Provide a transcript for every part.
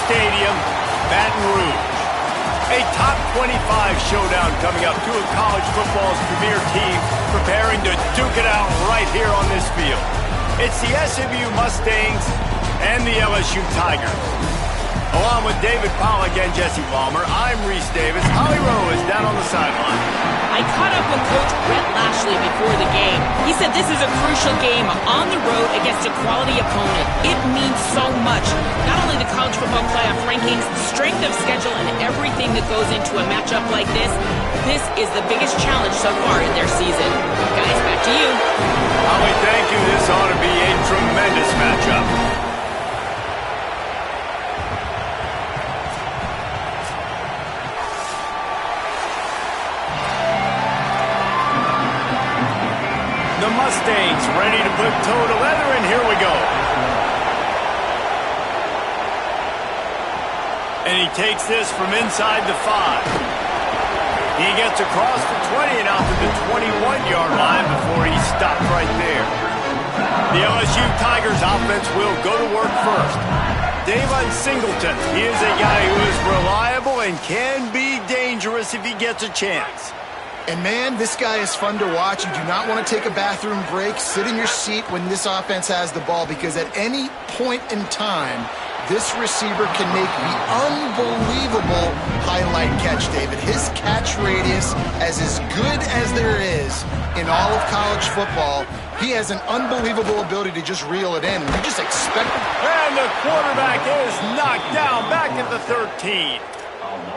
Stadium, Baton Rouge. A top 25 showdown coming up. Two of college football's premier teams preparing to duke it out right here on this field. It's the SMU Mustangs and the LSU Tigers. Along with David Pollack and Jesse Palmer, I'm Reese Davis. Holly Rowe is down on the sideline. I caught up with Coach Brett Lashley before the game. He said this is a crucial game on the road against a quality opponent. It means so much. Not only the college football playoff rankings, strength of schedule, and everything that goes into a matchup like this. This is the biggest challenge so far in their season. Guys, back to you. Holly, thank you. This ought to be a tremendous matchup. The Mustangs ready to put toe to leather, and here we go. And he takes this from inside the 5. He gets across the 20 and out to the 21-yard line before he stopped right there. The LSU Tigers offense will go to work first. Davon Singleton, he is a guy who is reliable and can be dangerous if he gets a chance. And man, this guy is fun to watch. You do not want to take a bathroom break. Sit in your seat when this offense has the ball, because at any point in time, this receiver can make the unbelievable highlight catch, David. His catch radius is as good as there is in all of college football. He has an unbelievable ability to just reel it in. You just expect it. And the quarterback is knocked down back at the 13.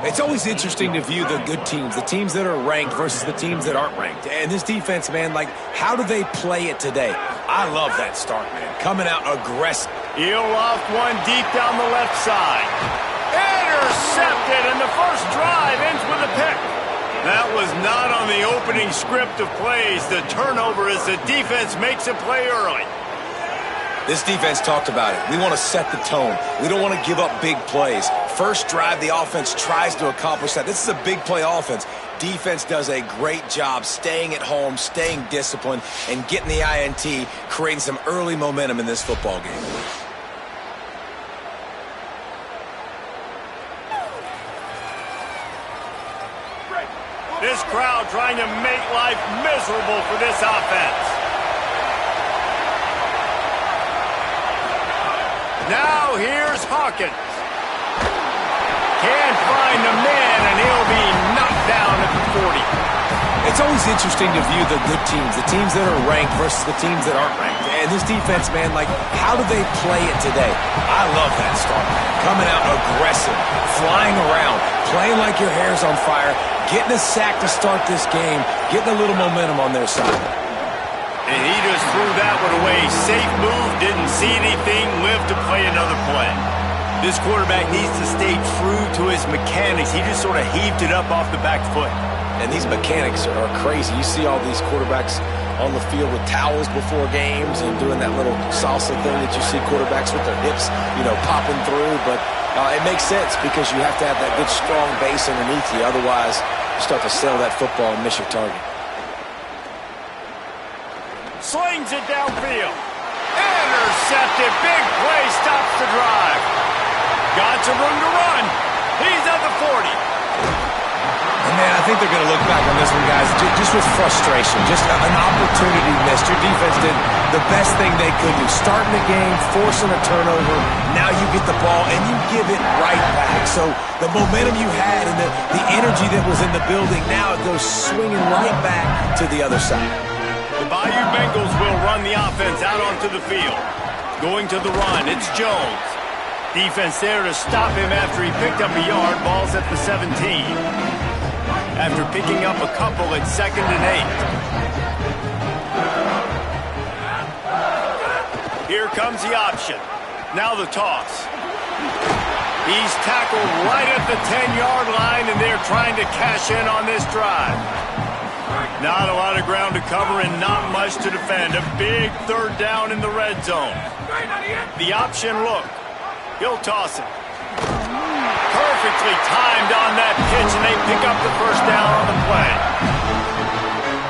It's always interesting to view the good teams, the teams that are ranked versus the teams that aren't ranked. And this defense, man, like, how do they play it today? I love that start, man. Coming out aggressive. He'll loft one deep down the left side. Intercepted, and the first drive ends with a pick. That was not on the opening script of plays. The turnover as the defense makes a play early. This defense talked about it. We want to set the tone. We don't want to give up big plays. First drive, the offense tries to accomplish that. This is a big play offense. Defense does a great job staying at home, staying disciplined, and getting the INT, creating some early momentum in this football game. This crowd trying to make life miserable for this offense. Now here's Hawkins. Can't find the man, and he'll be knocked down at the 40. It's always interesting to view the good teams, the teams that are ranked versus the teams that aren't ranked. And this defense, man, like, how do they play it today? I love that start, man. Coming out aggressive, flying around, playing like your hair's on fire, getting a sack to start this game, getting a little momentum on their side. And he just threw that one away. Safe move, didn't see anything, lived to play another play. This quarterback needs to stay true to his mechanics. He just sort of heaved it up off the back foot. And these mechanics are crazy. You see all these quarterbacks on the field with towels before games and doing that little salsa thing that you see quarterbacks with their hips, you know, popping through. But it makes sense because you have to have that good, strong base underneath you. Otherwise, you start to sail that football and miss your target. Slings it downfield. Intercepted. Big play. Stops the drive. Got some room to run. He's at the 40. And man, I think they're going to look back on this one, guys, just with frustration. Just an opportunity missed. Your defense did the best thing they could do. Starting the game, forcing a turnover. Now you get the ball, and you give it right back. So the momentum you had and the energy that was in the building, now it goes swinging right back to the other side. The Bayou Bengals will run the offense out onto the field. Going to the run, it's Jones. Defense there to stop him after he picked up a yard. Ball's at the 17. After picking up a couple at 2nd and 8. Here comes the option. Now the toss. He's tackled right at the 10-yard line, and they're trying to cash in on this drive. Not a lot of ground to cover and not much to defend. A big 3rd down in the red zone. The option look. He'll toss it. Perfectly timed on that pitch, and they pick up the 1st down on the play.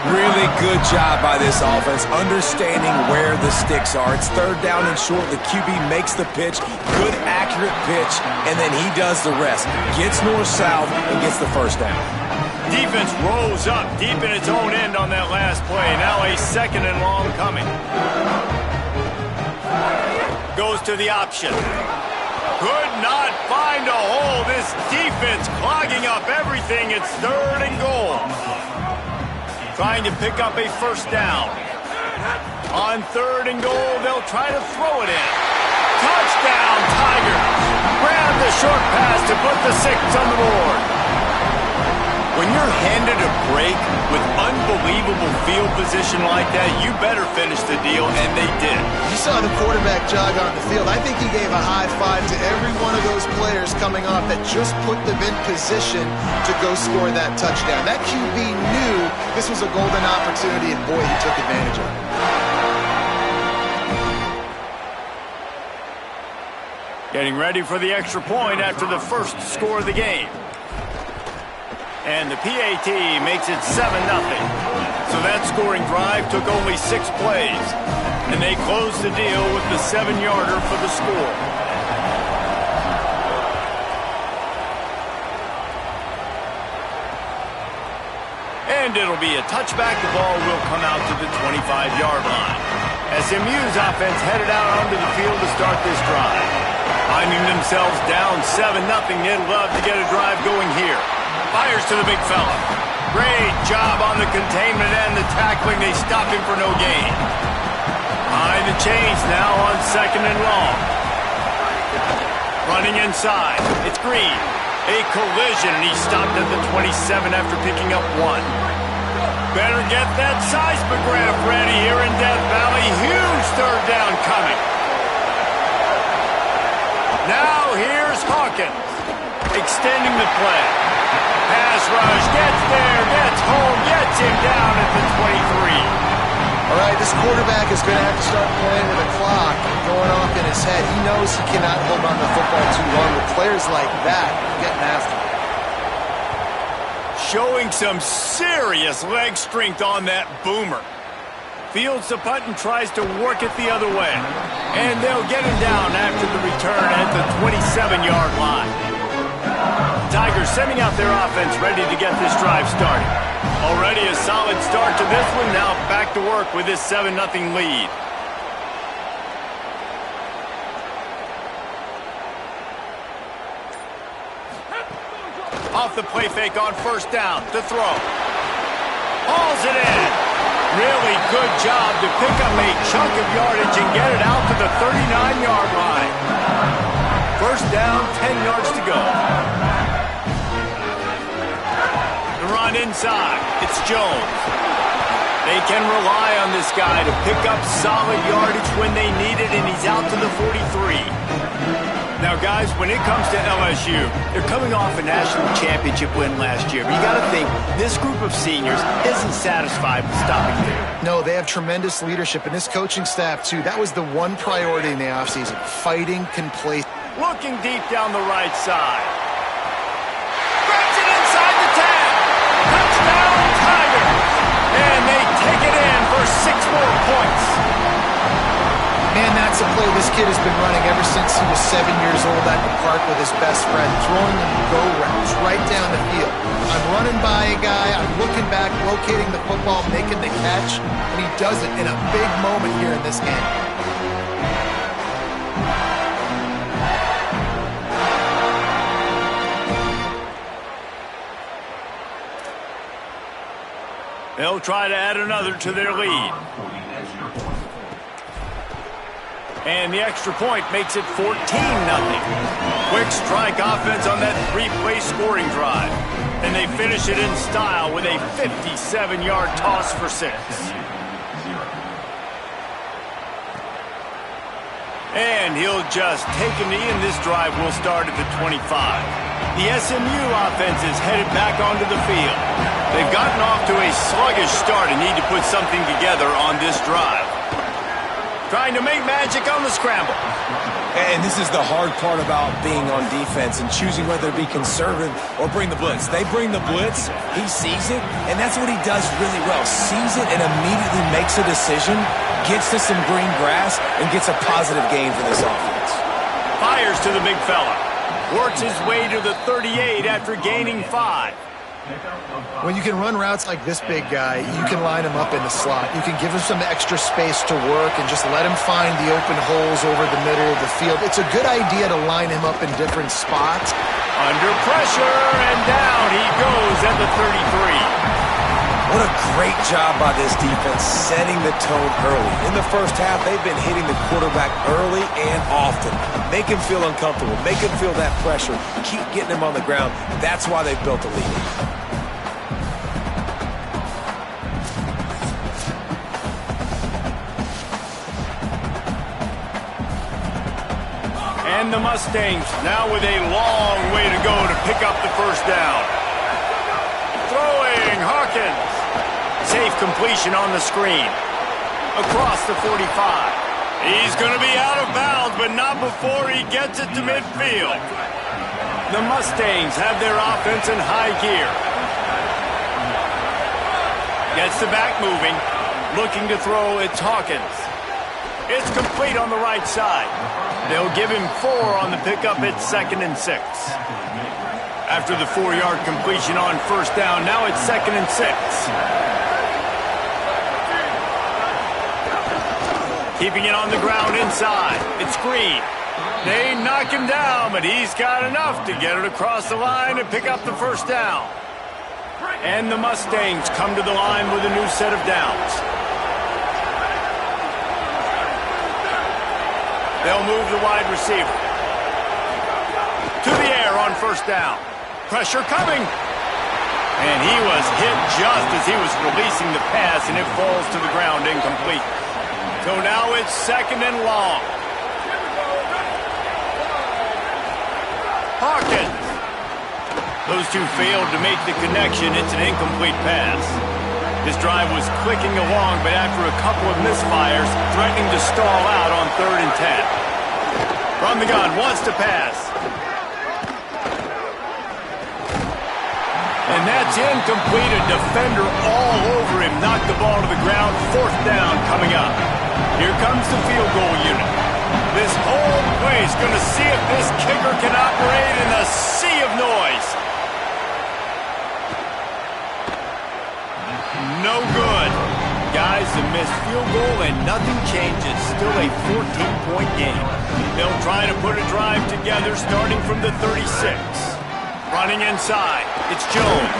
Really good job by this offense, understanding where the sticks are. It's third down and short. The QB makes the pitch, good, accurate pitch, and then he does the rest. Gets north-south and gets the first down. Defense rolls up deep in its own end on that last play. Now a second and long coming. Goes to the option. Could not find a hole. This defense clogging up everything. It's third and goal. Trying to pick up a first down. On third and goal, they'll try to throw it in. Touchdown, Tigers. Grab the short pass to put the 6 on the board. When you're handed a break with unbelievable field position like that, you better finish the deal, and they did. You saw the quarterback jog on the field. I think he gave a high five to every one of those players coming off that just put them in position to go score that touchdown. That QB knew this was a golden opportunity, and boy, he took advantage of it. Getting ready for the extra point after the first score of the game. And the PAT makes it 7-0. So that scoring drive took only 6 plays. And they closed the deal with the 7-yarder for the score. And it'll be a touchback. The ball will come out to the 25-yard line. SMU's offense headed out onto the field to start this drive. Finding themselves down 7-0, they'd love to get a drive going here. Fires to the big fella. Great job on the containment and the tackling. They stop him for no gain. Behind the chains now on second and long. Running inside. It's Green. A collision, and he stopped at the 27 after picking up 1. Better get that seismograph ready here in Death Valley. Huge third down coming. Now here's Hawkins. Extending the play. Pass rush, gets there, gets home, gets him down at the 23. All right, this quarterback is going to have to start playing with a clock going off in his head. He knows he cannot hold on to the football too long with players like that getting after him. Showing some serious leg strength on that boomer. Fields the punt and tries to work it the other way. And they'll get him down after the return at the 27-yard line. Tigers sending out their offense ready to get this drive started. Already a solid start to this one. Now back to work with this 7-0 lead. Off the play fake on first down to throw. Hauls it in. Really good job to pick up a chunk of yardage and get it out to the 39-yard line. First down, 10 yards to go. The run inside. It's Jones. They can rely on this guy to pick up solid yardage when they need it, and he's out to the 43. Now, guys, when it comes to LSU, they're coming off a national championship win last year. But you got to think, this group of seniors isn't satisfied with stopping there. No, they have tremendous leadership, and this coaching staff, too. That was the one priority in the offseason, fighting complacency. Looking deep down the right side. Grabs it inside the 10. Touchdown, Tigers. And they take it in for 6 more points. Man, that's a play this kid has been running ever since he was 7 years old at the park with his best friend, throwing them go routes right down the field. I'm running by a guy, I'm looking back, locating the football, making the catch, and he does it in a big moment here in this game. They'll try to add another to their lead. And the extra point makes it 14-0. Quick strike offense on that 3-play scoring drive. And they finish it in style with a 57-yard toss for 6. And he'll just take a knee, and this drive will start at the 25. The SMU offense is headed back onto the field. They've gotten off to a sluggish start and need to put something together on this drive. Trying to make magic on the scramble. And this is the hard part about being on defense and choosing whether to be conservative or bring the blitz. They bring the blitz, he sees it, and that's what he does really well. Sees it and immediately makes a decision, gets to some green grass, and gets a positive gain for this offense. Fires to the big fella. Works his way to the 38 after gaining 5. When you can run routes like this big guy, you can line him up in the slot. You can give him some extra space to work and just let him find the open holes over the middle of the field. It's a good idea to line him up in different spots. Under pressure, and down he goes at the 33. What a great job by this defense setting the tone early. In the first half, they've been hitting the quarterback early and often. Make him feel uncomfortable. Make him feel that pressure. Keep getting him on the ground. That's why they've built a lead. And the Mustangs now with a long way to go to pick up the first down. Throwing, Hawkins. Safe completion on the screen. Across the 45. He's going to be out of bounds, but not before he gets it to midfield. The Mustangs have their offense in high gear. Gets the back moving. Looking to throw, it's Hawkins. It's complete on the right side. They'll give him 4 on the pickup. It's 2nd and 6. After the 4-yard completion on first down, now it's 2nd and 6. Keeping it on the ground inside. It's Green. They knock him down, but he's got enough to get it across the line and pick up the first down. And the Mustangs come to the line with a new set of downs. They'll move the wide receiver. To the air on first down. Pressure coming. And he was hit just as he was releasing the pass, and it falls to the ground incomplete. So now it's 2nd and long. Hawkins. Those two failed to make the connection. It's an incomplete pass. This drive was clicking along, but after a couple of misfires, threatening to stall out on 3rd and 10. From the gun, wants to pass. And that's incomplete. A defender all over him. Knocked the ball to the ground. 4th down coming up. Here comes the field goal unit. This whole place going to see if this kicker can operate in a sea of noise. No good. Guys, a missed field goal and nothing changes. Still a 14-point game. They'll try to put a drive together starting from the 36. Running inside. It's Jones.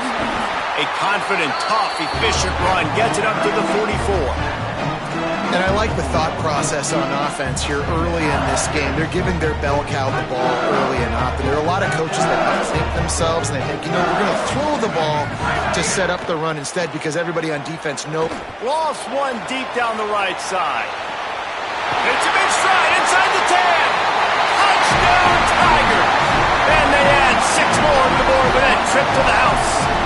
A confident, tough, efficient run. Gets it up to the 44. And I like the thought process on offense here early in this game. They're giving their bell cow the ball early and often. There are a lot of coaches that outthink themselves, and they think, we're going to throw the ball to set up the run instead because everybody on defense knows. Lost one deep down the right side. It's a big stride inside the 10. Touchdown, Tigers. And they add 6 more to the board with that trip to the house.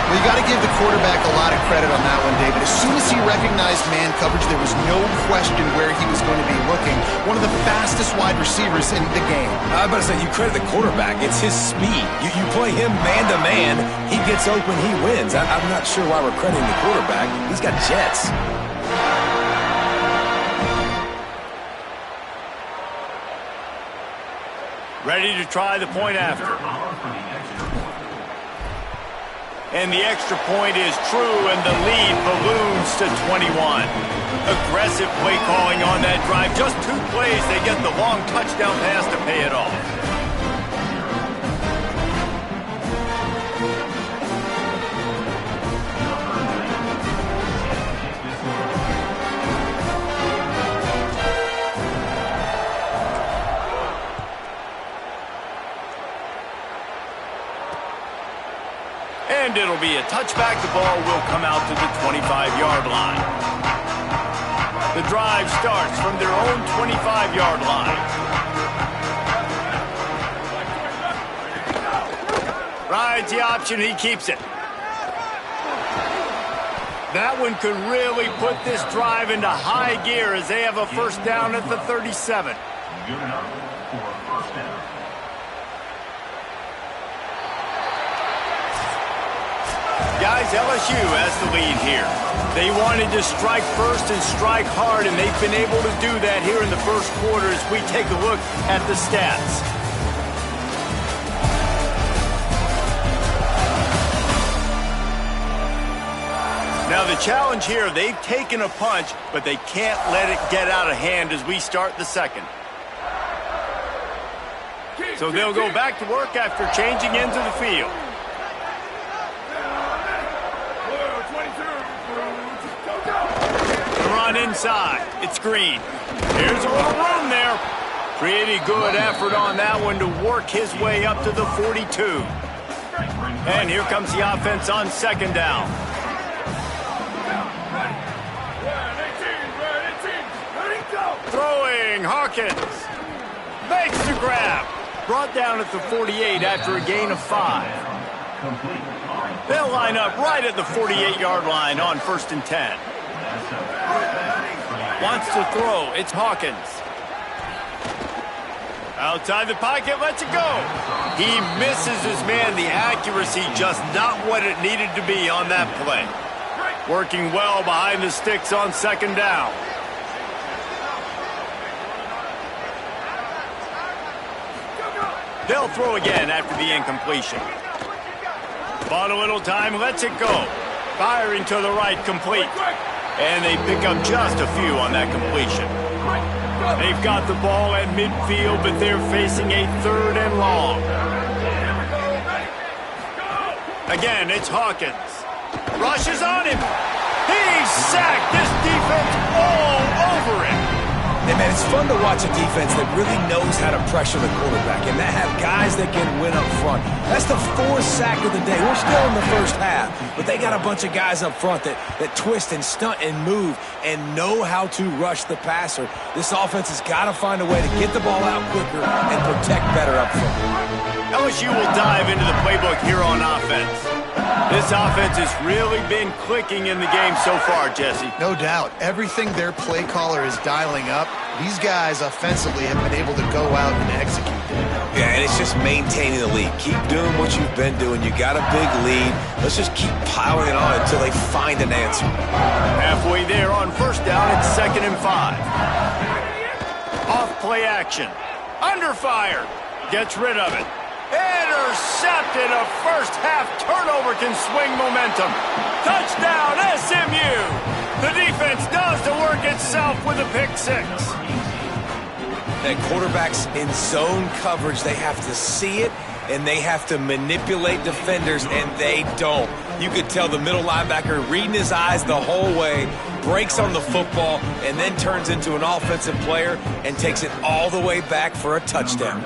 Well, you got to give the quarterback a lot of credit on that one, David. As soon as he recognized man coverage, there was no question where he was going to be looking. One of the fastest wide receivers in the game. I was about to say, you credit the quarterback. It's his speed. You play him man-to-man, he gets open, he wins. I'm not sure why we're crediting the quarterback. He's got jets. Ready to try the point after. And the extra point is true, and the lead balloons to 21. Aggressive play calling on that drive. Just 2 plays, they get the long touchdown pass to pay it off. And it'll be a touchback. The ball will come out to the 25-yard line. The drive starts from their own 25-yard line. Rides the option. He keeps it. That one could really put this drive into high gear as they have a first down at the 37. Good enough for a first down. Guys, LSU has the lead here. They wanted to strike first and strike hard, and they've been able to do that here in the first quarter as we take a look at the stats. Now the challenge here, they've taken a punch, but they can't let it get out of hand as we start the second. So they'll go back to work after changing into the field. The run inside. It's Green. Here's a little room there. Pretty good effort on that one to work his way up to the 42. And here comes the offense on second down. Throwing, Hawkins. Makes the grab. Brought down at the 48 after a gain of 5. They'll line up right at the 48-yard line on 1st and 10. Wants to throw. It's Hawkins. Outside the pocket, lets it go. He misses his man. The accuracy just not what it needed to be on that play. Working well behind the sticks on second down. They'll throw again after the incompletion. Bought a little time, lets it go. Firing to the right, complete. And they pick up just a few on that completion. They've got the ball at midfield, but they're facing a 3rd and long. Again, it's Hawkins. Rushes on him. He's sacked. This defense all over him. Hey, man, it's fun to watch a defense that really knows how to pressure the quarterback and that have guys that can win up front. That's the 4th sack of the day. We're still in the first half, but they got a bunch of guys up front that twist and stunt and move and know how to rush the passer. This offense has got to find a way to get the ball out quicker and protect better up front. LSU will dive into the playbook here on offense. This offense has really been clicking in the game so far, Jesse. No doubt. Everything their play caller is dialing up, these guys offensively have been able to go out and execute that. Yeah, and it's just maintaining the lead. Keep doing what you've been doing. You got a big lead. Let's just keep piling it on until they find an answer. Halfway there on 1st down, it's 2nd and 5. Off play action. Under fire. Gets rid of it. Intercepted. A first-half turnover can swing momentum. Touchdown, SMU. The defense does the work itself with a pick 6. And quarterbacks in zone coverage, they have to see it, and they have to manipulate defenders, and they don't. You could tell the middle linebacker reading his eyes the whole way, breaks on the football, and then turns into an offensive player and takes it all the way back for a touchdown.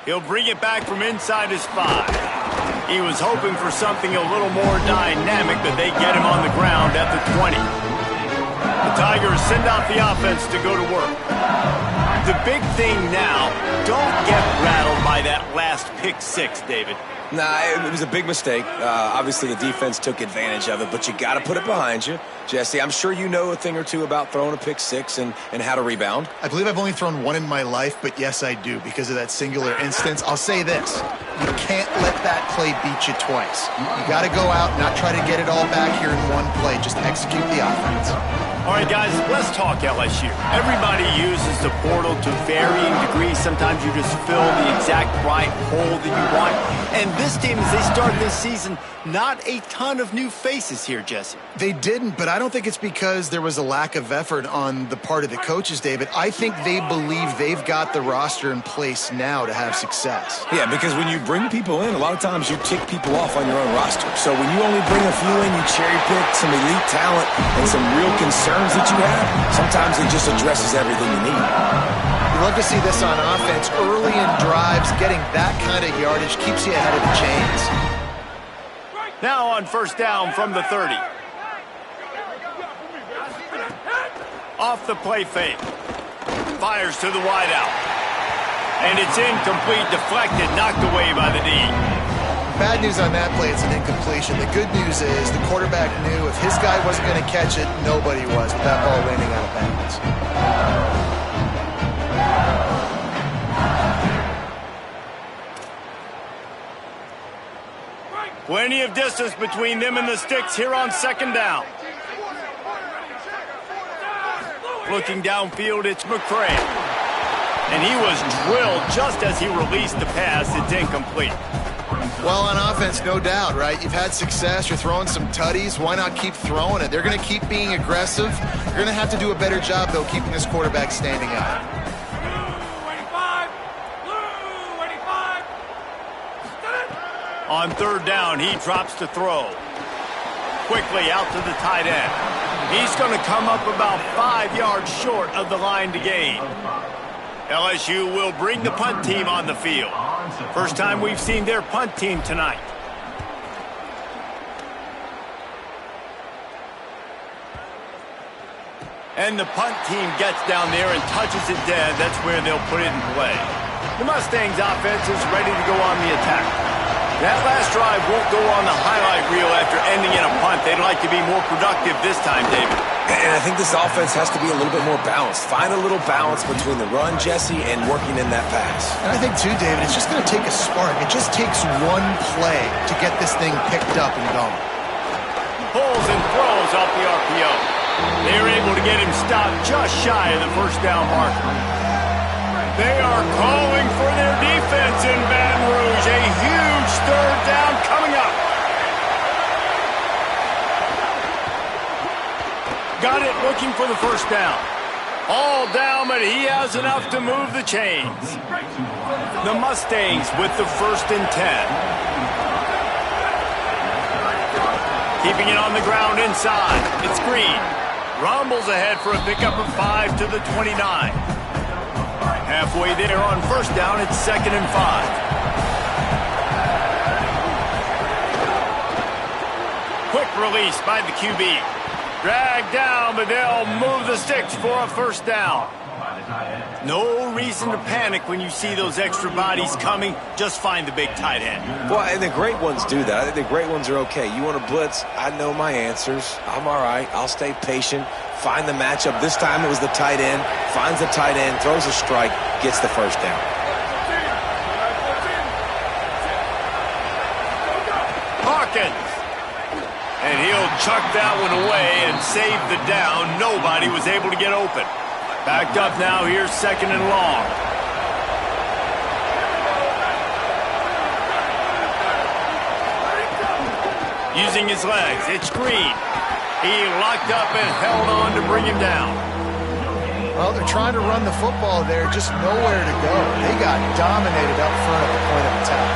He'll bring it back from inside his 5. He was hoping for something a little more dynamic, but they get him on the ground at the 20. The Tigers send out the offense to go to work. The big thing now, don't get rattled by that last pick 6, David. Nah, it was a big mistake. Obviously, the defense took advantage of it, but you got to put it behind you. Jesse, I'm sure you know a thing or two about throwing a pick 6 and how to rebound. I believe I've only thrown one in my life, but yes, I do because of that singular instance. I'll say this. You can't let that play beat you twice. You got to go out, not try to get it all back here in one play. Just execute the offense. All right, guys, let's talk LSU. Everybody uses the portal to varying degrees. Sometimes you just fill the exact right hole that you want. And this team, as they start this season, not a ton of new faces here, Jesse. They didn't, but I don't think it's because there was a lack of effort on the part of the coaches, David. I think they believe they've got the roster in place now to have success. Yeah, because when you bring people in, a lot of times you tick people off on your own roster. So when you only bring a few in, you cherry pick some elite talent and some real concerns that you have, sometimes it just addresses everything you need. You love to see this on offense. Early in drives, getting that kind of yardage keeps you ahead of the chains. Now on 1st down from the 30. Off the play fake. Fires to the wideout. And it's incomplete, deflected, knocked away by the D. Bad news on that play, it's an incompletion. The good news is the quarterback knew if his guy wasn't going to catch it, nobody was, with that ball landing out of bounds. Plenty of distance between them and the sticks here on second down. Looking downfield, it's McCray. And he was drilled just as he released the pass. It's incomplete. Well, on offense, no doubt, right? You've had success. You're throwing some tutties. Why not keep throwing it? They're going to keep being aggressive. You're going to have to do a better job, though, keeping this quarterback standing up. On third down, he drops to throw. Quickly out to the tight end. He's going to come up about 5 yards short of the line to gain. LSU will bring the punt team on the field. First time we've seen their punt team tonight. And the punt team gets down there and touches it dead. That's where they'll put it in play. The Mustangs offense is ready to go on the attack. That last drive won't go on the highlight reel after ending in a punt. They'd like to be more productive this time, David. And I think this offense has to be a little bit more balanced. Find a little balance between the run, Jesse, and working in that pass. And I think, too, David, it's just going to take a spark. It just takes one play to get this thing picked up and going. Pulls and throws off the RPO. They're able to get him stopped just shy of the first down marker. They are calling for their defense in Baton Rouge. A huge third down coming up. Got it, looking for the first down. All down, but he has enough to move the chains. The Mustangs with the 1st and 10. Keeping it on the ground inside. It's Green. Rumbles ahead for a pickup of 5 to the 29. Halfway there on first down, it's 2nd and 5. Quick release by the QB. Dragged down, but they'll move the sticks for a first down. No reason to panic when you see those extra bodies coming. Just find the big tight end. Well, and the great ones do that. I think the great ones are okay. You want to blitz? I know my answers. I'm all right. I'll stay patient. Find the matchup. This time it was the tight end. Finds the tight end, throws a strike, gets the first down. Hawkins. And he'll chuck that one away and save the down. Nobody was able to get open. Backed up now. Here's 2nd and long. Using his legs. It's Green. He locked up and held on to bring him down. Well, they're trying to run the football there, just nowhere to go. They got dominated up front at the point of attack.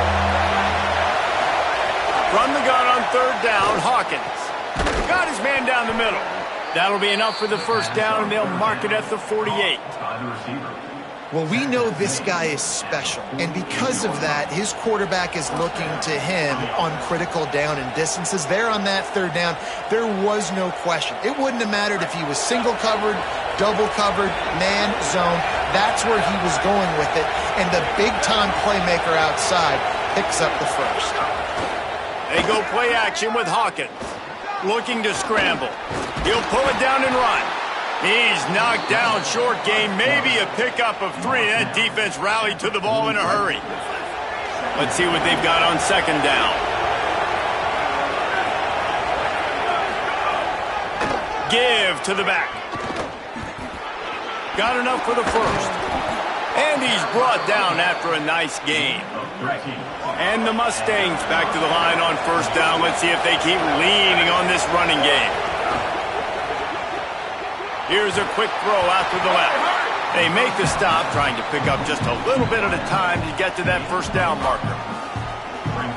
From the gun on third down, Hawkins. Got his man down the middle. That'll be enough for the first down, and they'll mark it at the 48. Well, we know this guy is special, and because of that, his quarterback is looking to him on critical down and distances. There on that third down, there was no question. It wouldn't have mattered if he was single covered, double covered, man, zone. That's where he was going with it, and the big-time playmaker outside picks up the first. They go play action with Hawkins. Looking to scramble. He'll pull it down and run. He's knocked down short game, maybe a pickup of 3. That defense rallied to the ball in a hurry. Let's see what they've got on second down. Give to the back. Got enough for the first. And he's brought down after a nice gain. And the Mustangs back to the line on first down. Let's see if they keep leaning on this running game. Here's a quick throw out to the left. They make the stop, trying to pick up just a little bit at a time to get to that first down marker.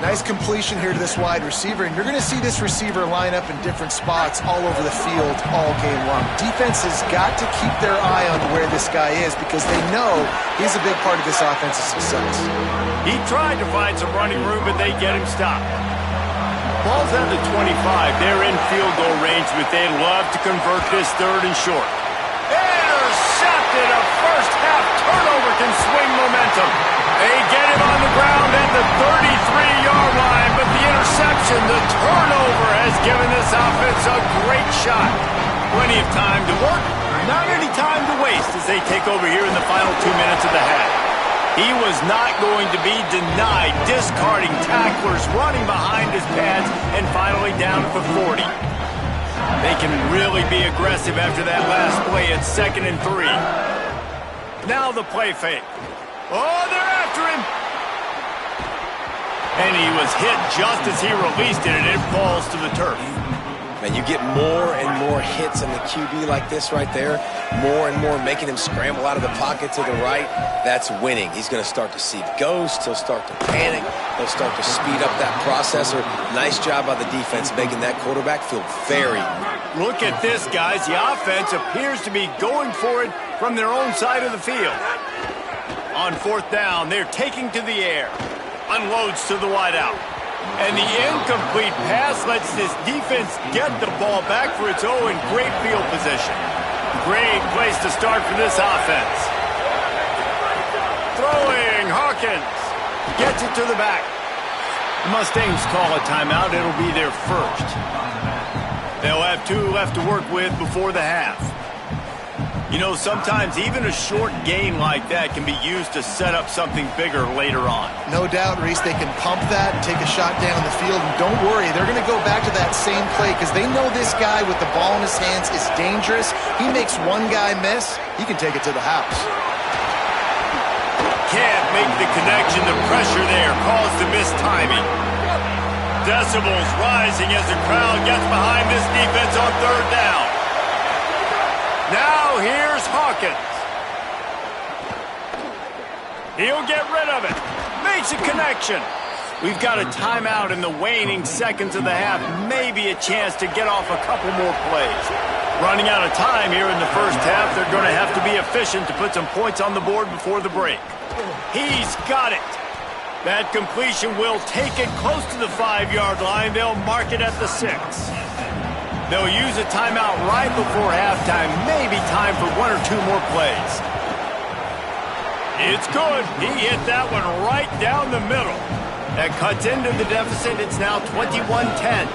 Nice completion here to this wide receiver, and you're going to see this receiver line up in different spots all over the field all game long. Defense has got to keep their eye on where this guy is because they know he's a big part of this offense's success. He tried to find some running room, but they get him stopped. Ball's at the 25. They're in field goal range, but they'd love to convert this third and short. Intercepted. A first-half turnover can swing momentum. They get him on the ground at the 33-yard line, but possession. The turnover has given this offense a great shot. Plenty of time to work, not any time to waste as they take over here in the final 2 minutes of the half. He was not going to be denied, discarding tacklers, running behind his pads, and finally down at the 40. They can really be aggressive after that last play at 2nd and 3. Now the play fake. Oh, they're after him. And he was hit just as he released it, and it falls to the turf. Man, you get more and more hits on the QB like this right there, more and more making him scramble out of the pocket to the right. That's winning. He's going to start to see ghosts. He'll start to panic. He'll start to speed up that processor. Nice job by the defense making that quarterback feel very. Look at this, guys. The offense appears to be going for it from their own side of the field. On 4th down, they're taking to the air. Unloads to the wideout. And the incomplete pass lets this defense get the ball back for its own great field position. Great place to start for this offense. Throwing, Hawkins. Gets it to the back. The Mustangs call a timeout. It'll be their first. They'll have 2 left to work with before the half. You know, sometimes even a short gain like that can be used to set up something bigger later on. No doubt, Reese, they can pump that and take a shot down the field. And don't worry, they're going to go back to that same play because they know this guy with the ball in his hands is dangerous. He makes one guy miss, he can take it to the house. Can't make the connection. The pressure there caused the mistiming. Decibels rising as the crowd gets behind this defense on 3rd down. Now here's Hawkins. He'll get rid of it. Makes a connection. We've got a timeout in the waning seconds of the half. Maybe a chance to get off a couple more plays. Running out of time here in the first half. They're going to have to be efficient to put some points on the board before the break. He's got it. That completion will take it close to the 5-yard line. They'll mark it at the 6. They'll use a timeout right before halftime. Maybe time for 1 or 2 more plays. It's good. He hit that one right down the middle. That cuts into the deficit. It's now 21-10.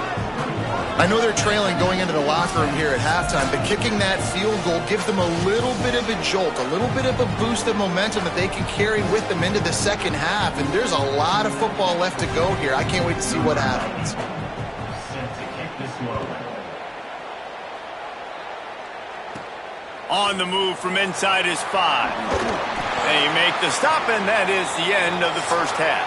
I know they're trailing going into the locker room here at halftime, but kicking that field goal gives them a little bit of a jolt, a little bit of a boost of momentum that they can carry with them into the second half. And there's a lot of football left to go here. I can't wait to see what happens. On the move from inside his 5. They make the stop, and that is the end of the first half.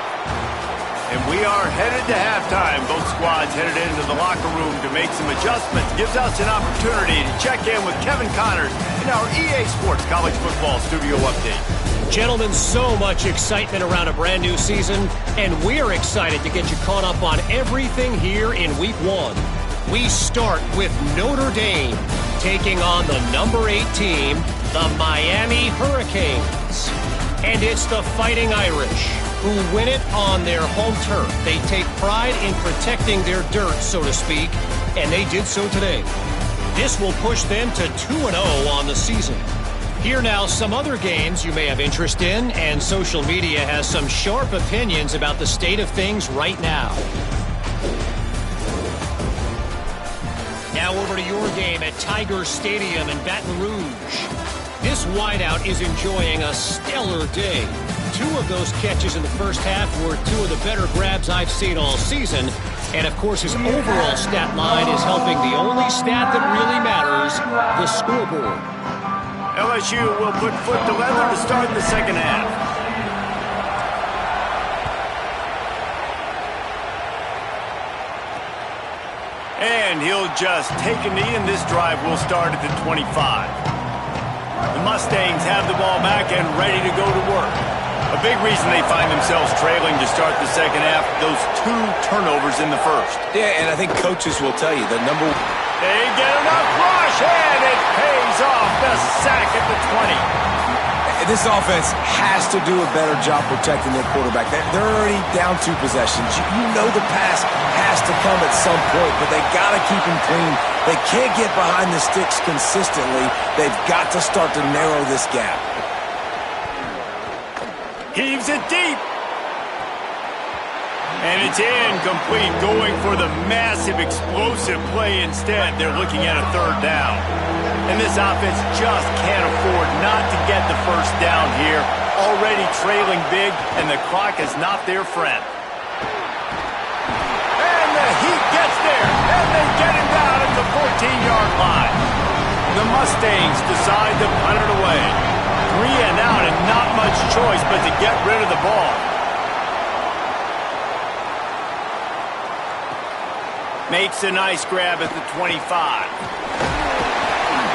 And we are headed to halftime. Both squads headed into the locker room to make some adjustments. Gives us an opportunity to check in with Kevin Connors in our EA Sports College Football Studio Update. Gentlemen, so much excitement around a brand new season, and we're excited to get you caught up on everything here in Week 1. We start with Notre Dame taking on the number 8 team, the Miami Hurricanes. And it's the Fighting Irish who win it on their home turf. They take pride in protecting their dirt, so to speak, and they did so today. This will push them to 2-0 on the season. Here now, some other games you may have interest in, and social media has some sharp opinions about the state of things right now. Now over to your game at Tiger Stadium in Baton Rouge. This wideout is enjoying a stellar day. 2 of those catches in the first half were 2 of the better grabs I've seen all season. And, of course, his overall stat line is helping the only stat that really matters, the scoreboard. LSU will put foot to leather to start the second half. And he'll just take a knee, and this drive will start at the 25. The Mustangs have the ball back and ready to go to work. A big reason they find themselves trailing to start the second half, those 2 turnovers in the first. Yeah, and I think coaches will tell you the number. They get enough rush, and it pays off. The sack at the 20. This offense has to do a better job protecting their quarterback. They're already down 2 possessions. You know the pass has to come at some point, but they got to keep him clean. They can't get behind the sticks consistently. They've got to start to narrow this gap. Heaves it deep. And it's incomplete, going for the massive explosive play instead. They're looking at a third down. And this offense just can't afford not to get the first down here. Already trailing big, and the clock is not their friend. And the Heat gets there, and they get him down at the 14-yard line. The Mustangs decide to punt it away. 3 and out, and not much choice but to get rid of the ball. Makes a nice grab at the 25.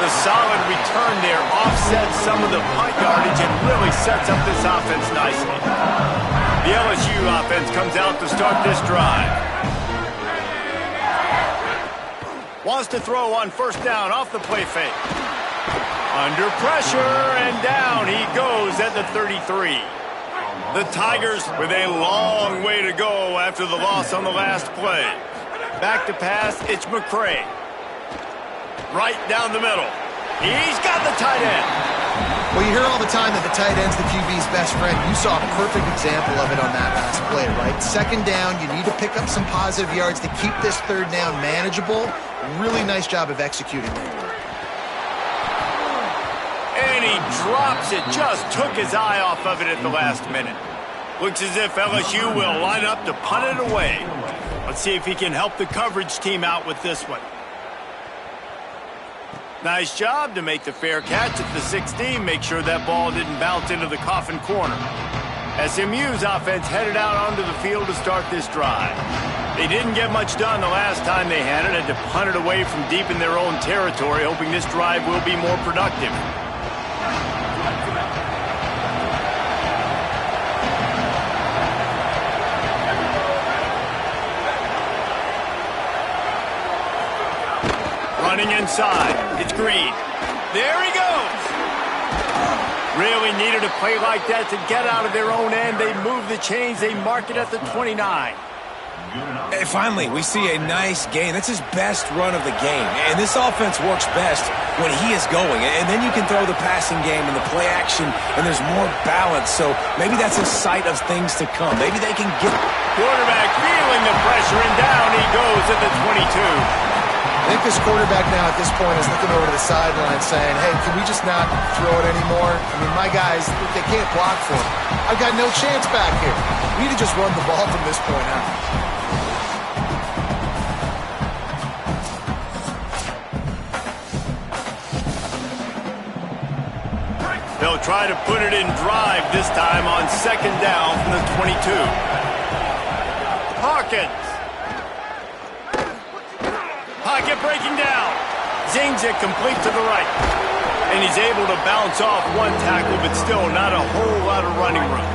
The solid return there offsets some of the punt yardage and really sets up this offense nicely. The LSU offense comes out to start this drive. Wants to throw on first down off the play fake. Under pressure, and down he goes at the 33. The Tigers with a long way to go after the loss on the last play. Back to pass, it's McCray. Right down the middle. He's got the tight end. Well, you hear all the time that the tight end's the QB's best friend. You saw a perfect example of it on that last play, right? Second down, you need to pick up some positive yards to keep this third down manageable. Really nice job of executing there. And he drops it. Just took his eye off of it at the last minute. Looks as if LSU will line up to punt it away. Let's see if he can help the coverage team out with this one. Nice job to make the fair catch at the 16. Make sure that ball didn't bounce into the coffin corner. SMU's offense headed out onto the field to start this drive. They didn't get much done the last time they had it. Had to punt it away from deep in their own territory, hoping this drive will be more productive. Running inside. It's Green. There he goes. Really needed a play like that to get out of their own end. They move the chains. They mark it at the 29. And finally, we see a nice gain. That's his best run of the game. And this offense works best when he is going. And then you can throw the passing game and the play action, and there's more balance. So maybe that's a sight of things to come. Maybe they can get... Quarterback feeling the pressure, and down he goes at the 22. I think this quarterback now at this point is looking over to the sideline saying, hey, can we just not throw it anymore? I mean, my guys, they can't block for him. I've got no chance back here. We need to just run the ball from this point out. They'll try to put it in drive this time on second down from the 22. Hawkins. Pocket breaking down. Zings it complete to the right. And he's able to bounce off one tackle, but still not a whole lot of running room.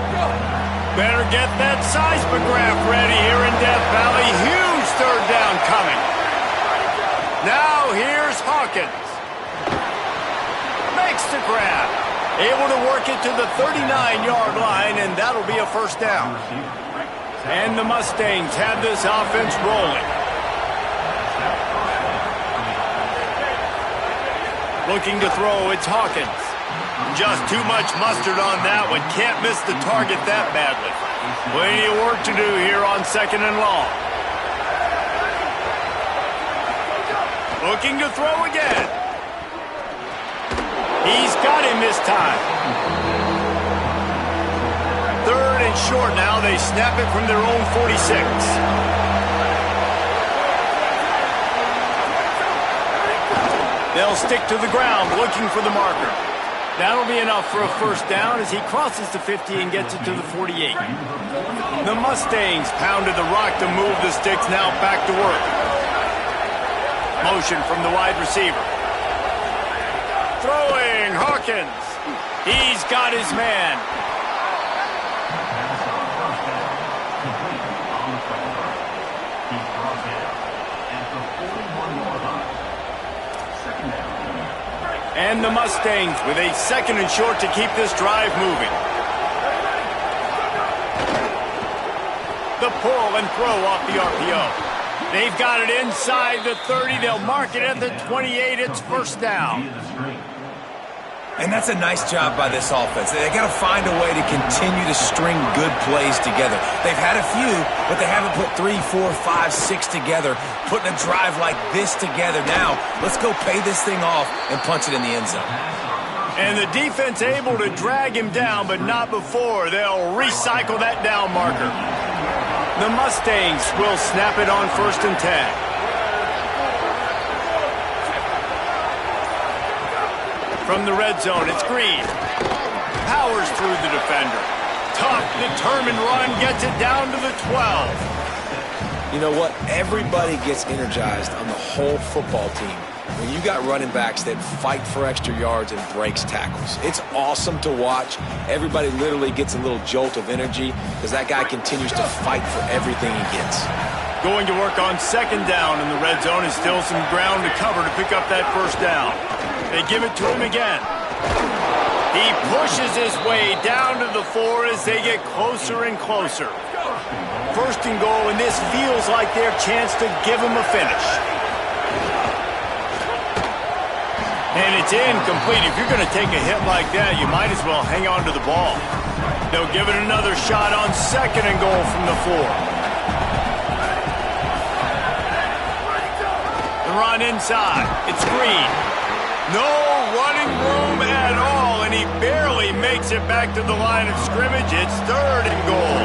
Better get that seismograph ready here in Death Valley. Huge third down coming. Now here's Hawkins. Makes the grab. Able to work it to the 39-yard line, and that'll be a first down. And the Mustangs have this offense rolling. Looking to throw, it's Hawkins. Just too much mustard on that one. Can't miss the target that badly. Plenty of work to do here on second and long. Looking to throw again. He's got him this time. Third and short now. They snap it from their own 46. They'll stick to the ground, looking for the marker. That'll be enough for a first down as he crosses the 50 and gets it to the 48. The Mustangs pounded the rock to move the sticks, now back to work. Motion from the wide receiver. Throwing, Hawkins. He's got his man. And the Mustangs with a second and short to keep this drive moving. The pull and throw off the RPO. They've got it inside the 30. They'll mark it at the 28. It's first down. And that's a nice job by this offense. They got to find a way to continue to string good plays together. They've had a few, but they haven't put 3, 4, 5, 6 together, putting a drive like this together. Now, let's go pay this thing off and punch it in the end zone. And the defense able to drag him down, but not before. They'll recycle that down marker. The Mustangs will snap it on 1st and 10. From the red zone, it's Green. Powers through the defender. Tough, determined run, gets it down to the 12. You know what? Everybody gets energized on the whole football team when you got running backs that fight for extra yards and breaks tackles. It's awesome to watch. Everybody literally gets a little jolt of energy because that guy continues to fight for everything he gets. Going to work on 2nd down in the red zone, is still some ground to cover to pick up that 1st down. They give it to him again. He pushes his way down to the 4 as they get closer and closer. 1st and goal, and this feels like their chance to give him a finish. And it's incomplete. If you're going to take a hit like that, you might as well hang on to the ball. They'll give it another shot on 2nd and goal from the 4. The run inside. It's Green. No running room at all, and he barely makes it back to the line of scrimmage. It's 3rd and goal.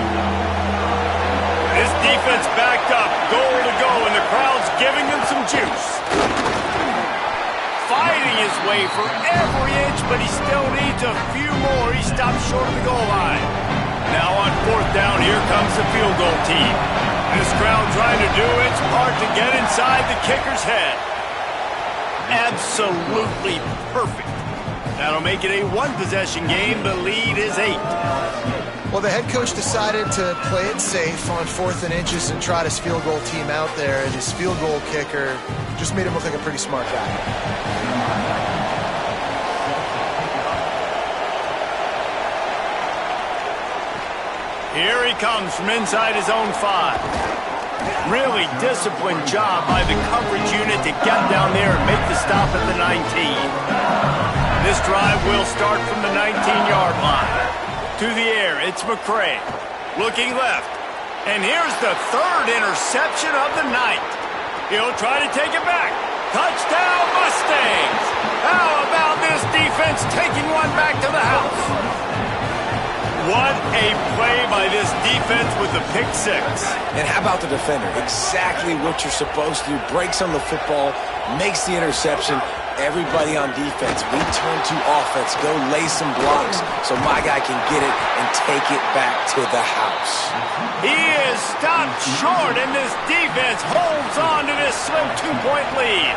This defense backed up, goal to go, and the crowd's giving them some juice. Fighting his way for every inch, but he still needs a few more. He stops short of the goal line. Now on 4th down, here comes the field goal team. This crowd trying to do its part to get inside the kicker's head. Absolutely perfect. That'll make it a 1-possession game. The lead is 8. Well, the head coach decided to play it safe on 4th and inches and trot his field goal team out there, and his field goal kicker just made him look like a pretty smart guy. Here he comes from inside his own 5. Really disciplined job by the coverage unit to get down there and make the stop at the 19. This drive will start from the 19-yard line. To the air, it's McCray. Looking left. And here's the 3rd interception of the night. He'll try to take it back. Touchdown, Mustangs! How about this defense taking one back to the house? What a play by this defense with the pick 6. And how about the defender? Exactly what you're supposed to do. Breaks on the football, makes the interception. Everybody on defense, we turn to offense. Go lay some blocks so my guy can get it and take it back to the house. He is stopped short, and this defense holds on to this slim 2-point lead.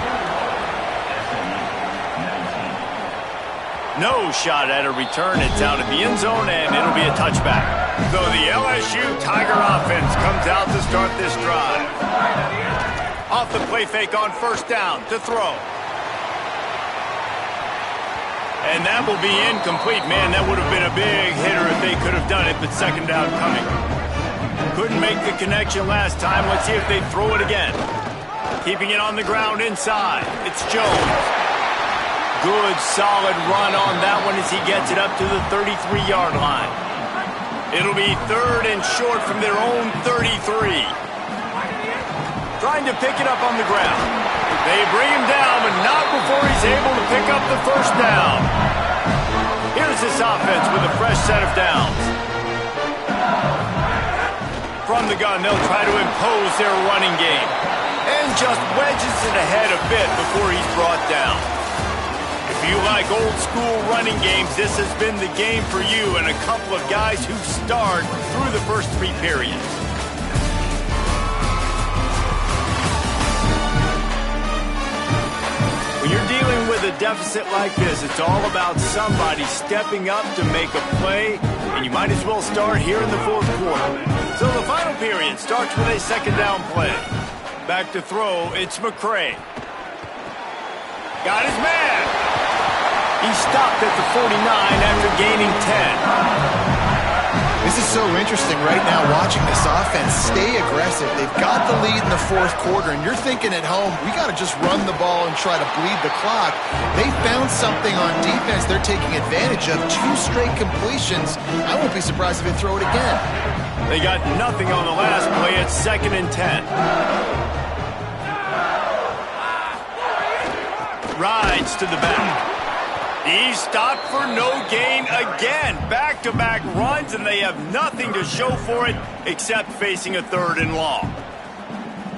No shot at a return. It's out of the end zone, and it'll be a touchback. So the LSU Tiger offense comes out to start this drive. Off the play fake on 1st down to throw. And that will be incomplete. Man, that would have been a big hitter if they could have done it, but 2nd down coming. Couldn't make the connection last time. Let's see if they throw it again. Keeping it on the ground inside. It's Jones. Good, solid run on that one as he gets it up to the 33-yard line. It'll be 3rd and short from their own 33. Trying to pick it up on the ground. They bring him down, but not before he's able to pick up the 1st down. Here's this offense with a fresh set of downs. From the gun, they'll try to impose their running game. And just wedges it ahead a bit before he's brought down. If you like old school running games, this has been the game for you and a couple of guys who start through the first 3 periods. When you're dealing with a deficit like this, it's all about somebody stepping up to make a play, and you might as well start here in the 4th quarter. So the final period starts with a 2nd down play. Back to throw, it's McCray. Got his man. He stopped at the 49 after gaining 10. This is so interesting right now watching this offense stay aggressive. They've got the lead in the fourth quarter, and you're thinking at home, we got to just run the ball and try to bleed the clock. They found something on defense they're taking advantage of. 2 straight completions. I won't be surprised if they throw it again. They got nothing on the last play. It's 2nd and 10. Rides to the back. He's stopped for no gain again. Back-to-back runs, and they have nothing to show for it except facing a 3rd and long.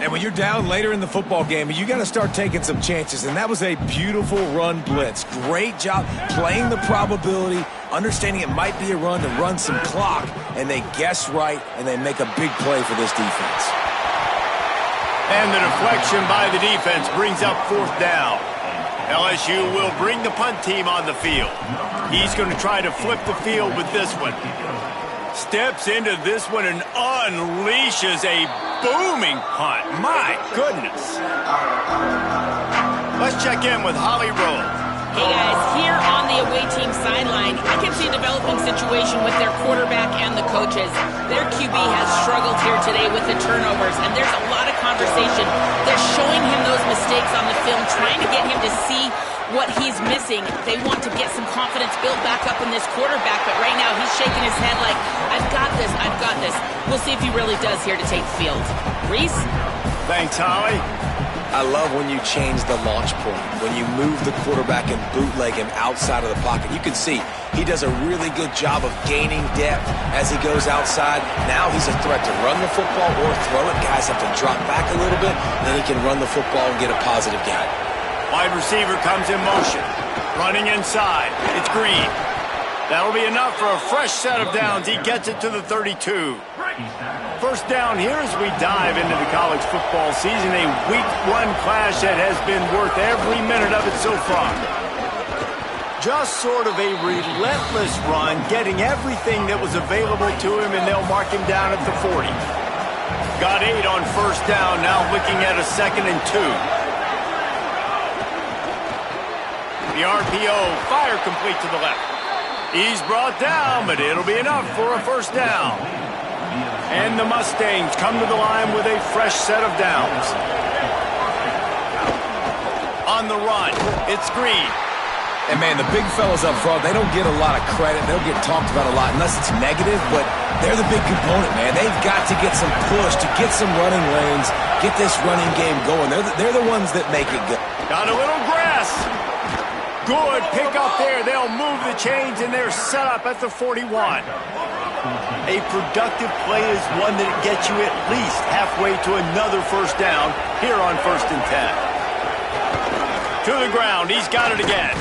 And when you're down later in the football game, you got to start taking some chances, and that was a beautiful run blitz. Great job playing the probability, understanding it might be a run to run some clock, and they guess right, and they make a big play for this defense. And the deflection by the defense brings up 4th down. LSU will bring the punt team on the field. He's going to try to flip the field with this one. Steps into this one and unleashes a booming punt. My goodness. Let's check in with Holly Rose. Hey guys, here on the away team sideline, I can see a developing situation with their quarterback and the coaches. Their QB has struggled here today with the turnovers, and there's a lot of conversation. They're showing him those mistakes on the film, trying to get him to see what he's missing. They want to get some confidence built back up in this quarterback, but right now he's shaking his head like, I've got this, I've got this. We'll see if he really does here to take the field. Reese? Thanks, Holly. I love when you change the launch point, when you move the quarterback and bootleg him outside of the pocket. You can see he does a really good job of gaining depth as he goes outside. Now he's a threat to run the football or throw it. Guys have to drop back a little bit, and then he can run the football and get a positive gain. Wide receiver comes in motion. Running inside. It's Green. That'll be enough for a fresh set of downs. He gets it to the 32. First down here as we dive into the college football season. A week 1 clash that has been worth every minute of it so far. Just sort of a relentless run, getting everything that was available to him, and they'll mark him down at the 40. Got 8 on first down, now looking at a 2nd and 2. The RPO, fire complete to the left. He's brought down, but it'll be enough for a first down. And the Mustangs come to the line with a fresh set of downs. On the run, it's Green. And, man, the big fellas up front, they don't get a lot of credit. They don't get talked about a lot unless it's negative, but they're the big component, man. They've got to get some push, to get some running lanes, get this running game going. They're the ones that make it go. Got a little grass. Good pick up there. They'll move the chains, and they're set up at the 41. A productive play is one that gets you at least halfway to another first down here on 1st and 10. To the ground. He's got it again.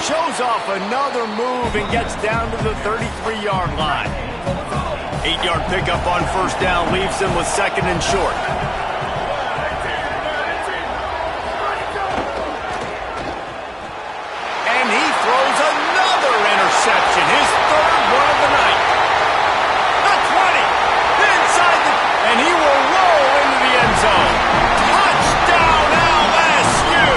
Shows off another move and gets down to the 33-yard line. 8-yard pickup on first down leaves him with 2nd and short. And he throws another interception. His 3rd one of the night. The 20. Inside the... And he will roll into the end zone. Touchdown LSU.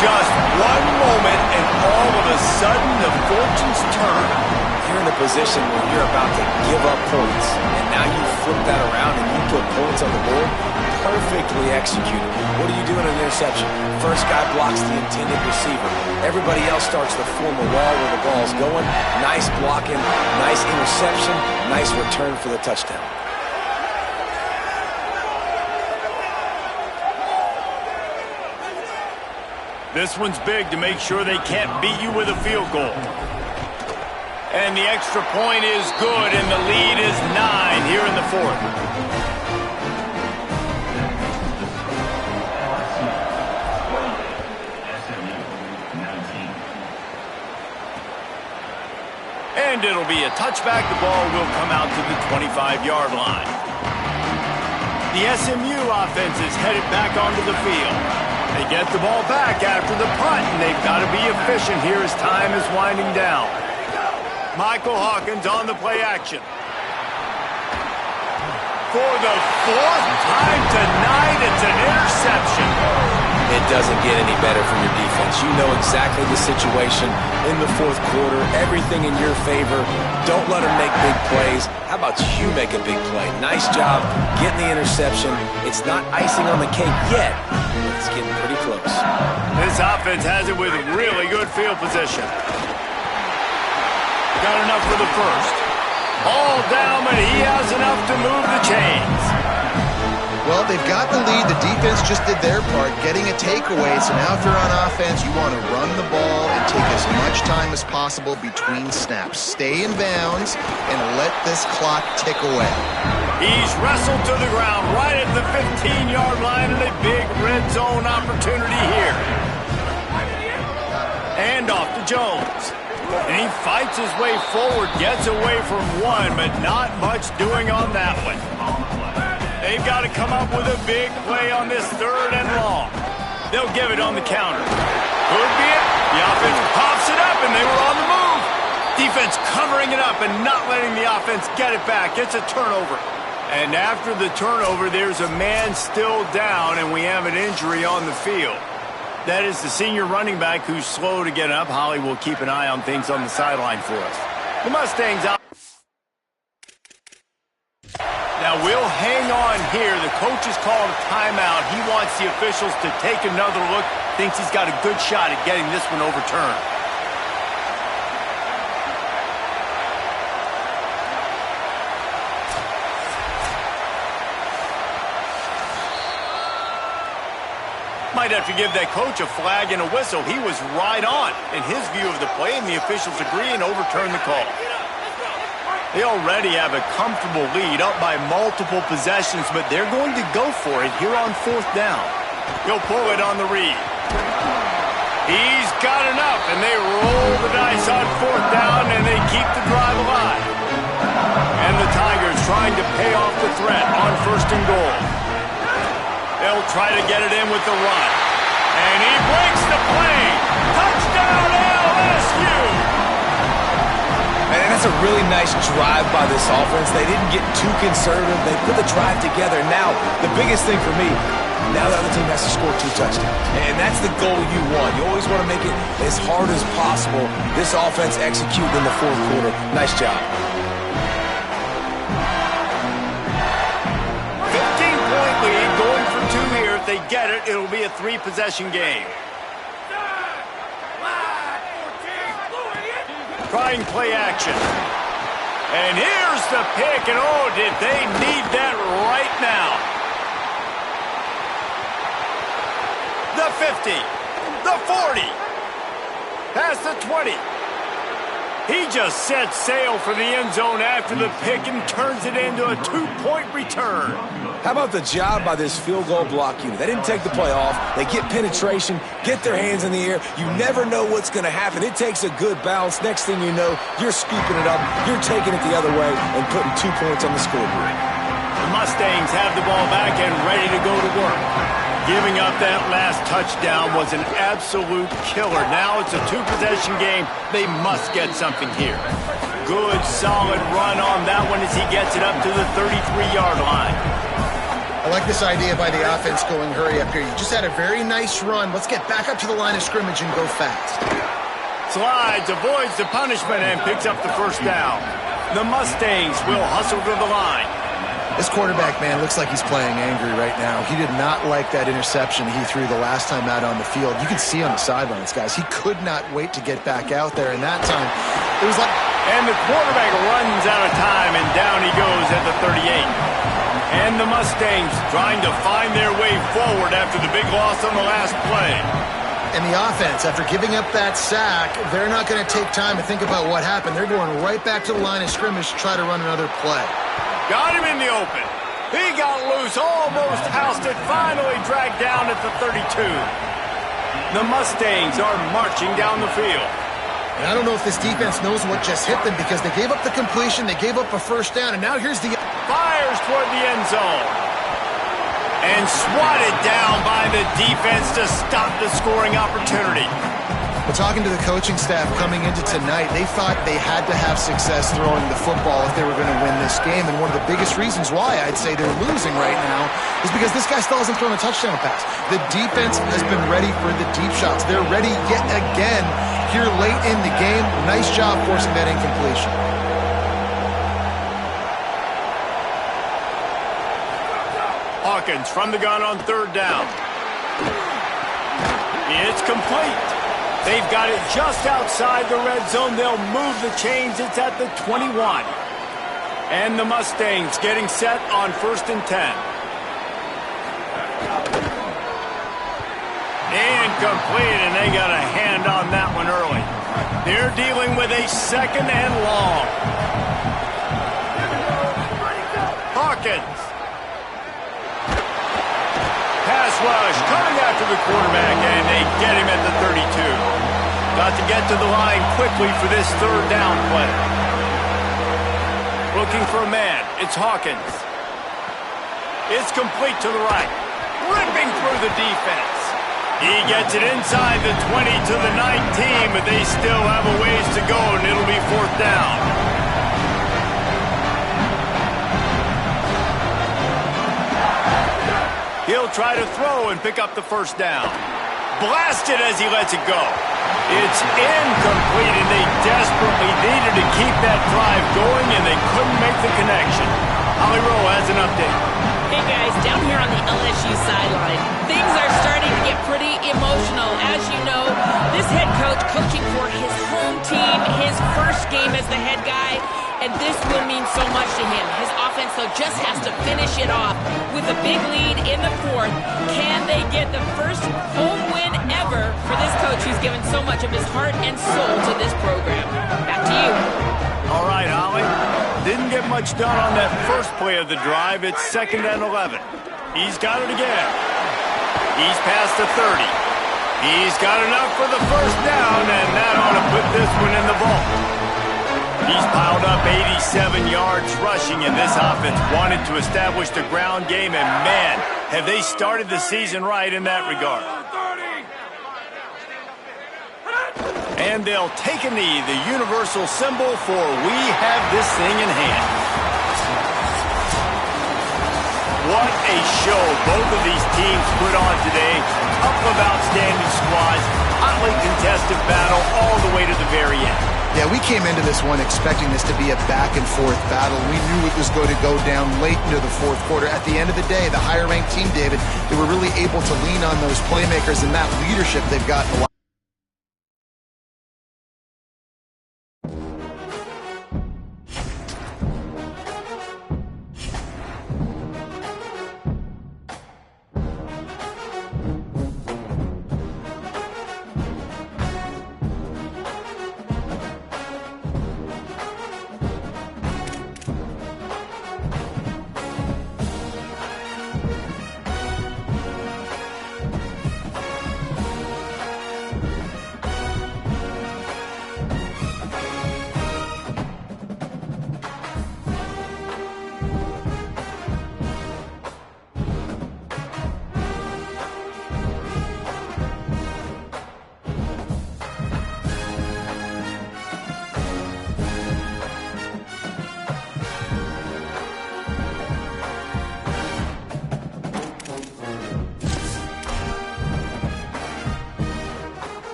Just one moment and all of a sudden the fortunes turn. You're in a position where you're about to give up points, and now you flip that around and you put points on the board. Perfectly executed. What do you do in an interception? First guy blocks the intended receiver. Everybody else starts to form a wall where the ball's going. Nice blocking, nice interception, nice return for the touchdown. This one's big to make sure they can't beat you with a field goal. And the extra point is good, and the lead is 9 here in the 4th. And it'll be a touchback. The ball will come out to the 25-yard line. The SMU offense is headed back onto the field. They get the ball back after the punt, and they've got to be efficient here as time is winding down. Michael Hawkins on the play action. For the 4th time tonight, it's an interception. It doesn't get any better from your defense. You know exactly the situation in the fourth quarter, everything in your favor. Don't let them make big plays. How about you make a big play? Nice job getting the interception. It's not icing on the cake yet, but it's getting pretty close. This offense has it with really good field position. Got enough for the first. All down, but he has enough to move the chains. Well, they've got the lead. The defense just did their part, getting a takeaway. So now if you're on offense, you want to run the ball and take as much time as possible between snaps. Stay in bounds and let this clock tick away. He's wrestled to the ground right at the 15-yard line and a big red zone opportunity here. And off to Jones. And he fights his way forward, gets away from one, but not much doing on that one. They've got to come up with a big play on this 3rd and long. They'll give it on the counter. Could be it. The offense pops it up, and they were on the move. Defense covering it up and not letting the offense get it back. It's a turnover. And after the turnover, there's a man still down, and we have an injury on the field. That is the senior running back who's slow to get up. Holly will keep an eye on things on the sideline for us. The Mustangs out. Now we'll hang on here. The coach has called a timeout. He wants the officials to take another look. Thinks he's got a good shot at getting this one overturned. Might have to give that coach a flag and a whistle. He was right on in his view of the play, and the officials agree and overturn the call. They already have a comfortable lead, up by multiple possessions, but they're going to go for it here on 4th down. He'll pull it on the read. He's got enough, and they roll the dice on 4th down, and they keep the drive alive. And the Tigers trying to pay off the threat on 1st and goal. They'll try to get it in with the run. And he breaks the play. Touchdown, LSU! And that's a really nice drive by this offense. They didn't get too conservative. They put the drive together. Now, the biggest thing for me, now the other team has to score 2 touchdowns. And that's the goal you want. You always want to make it as hard as possible. This offense executed in the 4th quarter. Nice job. 15-point lead, going for 2 here. If they get it, it'll be a 3-possession game. Trying play action. And here's the pick, and oh, did they need that right now. The 50, the 40, past the 20. He just set sail for the end zone after the pick and turns it into a 2-point return. How about the job by this field goal block unit? They didn't take the play off. They get penetration, get their hands in the air. You never know what's going to happen. It takes a good bounce. Next thing you know, you're scooping it up. You're taking it the other way and putting 2 points on the scoreboard. The Mustangs have the ball back and ready to go to work. Giving up that last touchdown was an absolute killer. Now it's a 2-possession game. They must get something here. Good, solid run on that one as he gets it up to the 33-yard line. I like this idea by the offense going hurry up here. You just had a very nice run. Let's get back up to the line of scrimmage and go fast. Slides, avoids the punishment, and picks up the 1st down. The Mustangs will hustle to the line. This quarterback, man, looks like he's playing angry right now. He did not like that interception he threw the last time out on the field. You can see on the sidelines, guys, he could not wait to get back out there. And that time, it was like... And the quarterback runs out of time, and down he goes at the 38. And the Mustangs trying to find their way forward after the big loss on the last play. And the offense, after giving up that sack, they're not going to take time to think about what happened. They're going right back to the line of scrimmage to try to run another play. Got him in the open. He got loose, almost housed it, finally dragged down at the 32. The Mustangs are marching down the field. And I don't know if this defense knows what just hit them because they gave up the completion, they gave up a 1st down, and now here's the... Fires toward the end zone. And swatted down by the defense to stop the scoring opportunity. Well, talking to the coaching staff coming into tonight, they thought they had to have success throwing the football if they were going to win this game. And one of the biggest reasons why I'd say they're losing right now is because this guy still hasn't thrown a touchdown pass. The defense has been ready for the deep shots. They're ready yet again here late in the game. Nice job forcing that incompletion. Hawkins from the gun on 3rd down. It's complete. They've got it just outside the red zone. They'll move the chains. It's at the 21. And the Mustangs getting set on 1st and 10. Incomplete, and they got a hand on that one early. They're dealing with a 2nd and long. Hawkins. Pass rush coming after the quarterback, and they get him at the 32. Got to get to the line quickly for this 3rd down play. Looking for a man. It's Hawkins. It's complete to the right. Ripping through the defense. He gets it inside the 20 to the 19, but they still have a ways to go, and it'll be 4th down. He'll try to throw and pick up the 1st down. Blasted as he lets it go. It's incomplete, and they desperately needed to keep that drive going, and they couldn't make the connection. Holly Rowe has an update. Hey guys, down here on the LSU sideline, things are starting to get pretty emotional. As you know, this head coach coaching for his home team, his first game as the head guy, and this will mean so much to him. His offense, though, just has to finish it off with a big lead in the 4th. Can they get the first home win ever for this coach who's given so much of his heart and soul to this program? Back to you. All right, Holly. Didn't get much done on that first play of the drive. It's 2nd and 11. He's got it again. He's past the 30. He's got enough for the 1st down, and that ought to put this one in the vault. He's piled up 87 yards rushing, and this offense wanted to establish the ground game, and man, have they started the season right in that regard. And they'll take a knee, the universal symbol for we have this thing in hand. What a show both of these teams put on today. A couple of outstanding squads, hotly contested battle all the way to the very end. Yeah, we came into this one expecting this to be a back-and-forth battle. We knew it was going to go down late into the 4th quarter. At the end of the day, the higher-ranked team, David, they were really able to lean on those playmakers and that leadership they've got in the